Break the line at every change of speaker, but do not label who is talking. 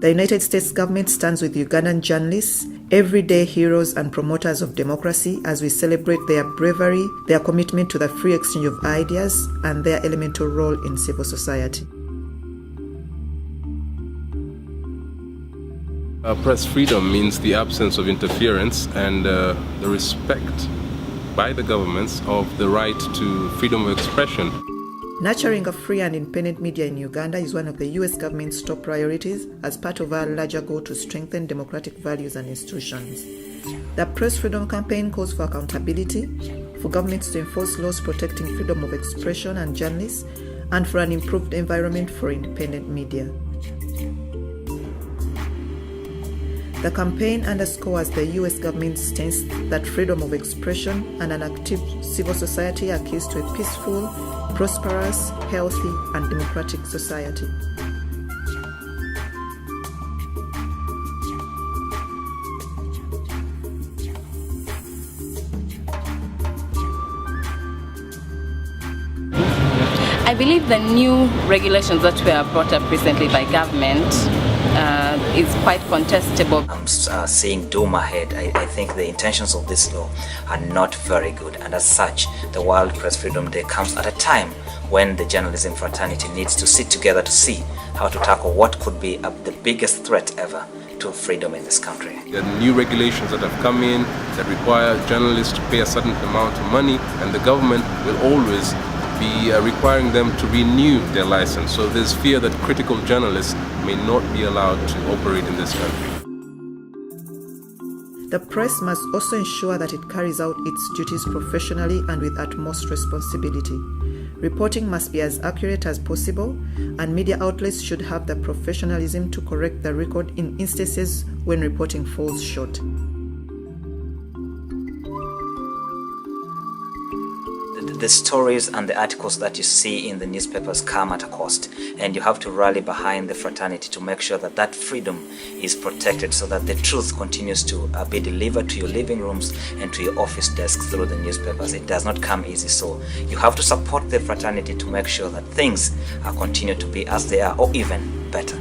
The United States government stands with Ugandan journalists, everyday heroes and promoters of democracy, as we celebrate their bravery, their commitment to the free exchange of ideas, and their elemental role in civil society.
Press freedom means the absence of interference and the respect by the governments of the right to freedom of expression.
Nurturing a free and independent media in Uganda is one of the US government's top priorities as part of our larger goal to strengthen democratic values and institutions. The Press Freedom Campaign calls for accountability, for governments to enforce laws protecting freedom of expression and journalists, and for an improved environment for independent media. The campaign underscores the US government's stance that freedom of expression and an active civil society are keys to a peaceful, prosperous, healthy, and democratic society.
I believe the new regulations that were brought up recently by government is quite contestable.
I'm seeing doom ahead. I think the intentions of this law are not very good, and as such, the World Press Freedom Day comes at a time when the journalism fraternity needs to sit together to see how to tackle what could be the biggest threat ever to freedom in this country.
There are new regulations that have come in that require journalists to pay a certain amount of money, and the government will always be requiring them to renew their license. So there's fear that critical journalists may not be allowed to operate in this country.
The press must also ensure that it carries out its duties professionally and with utmost responsibility. Reporting must be as accurate as possible, and media outlets should have the professionalism to correct the record in instances when reporting falls short.
The stories and the articles that you see in the newspapers come at a cost, and you have to rally behind the fraternity to make sure that that freedom is protected so that the truth continues to be delivered to your living rooms and to your office desks through the newspapers. It does not come easy, so you have to support the fraternity to make sure that things continue to be as they are or even better.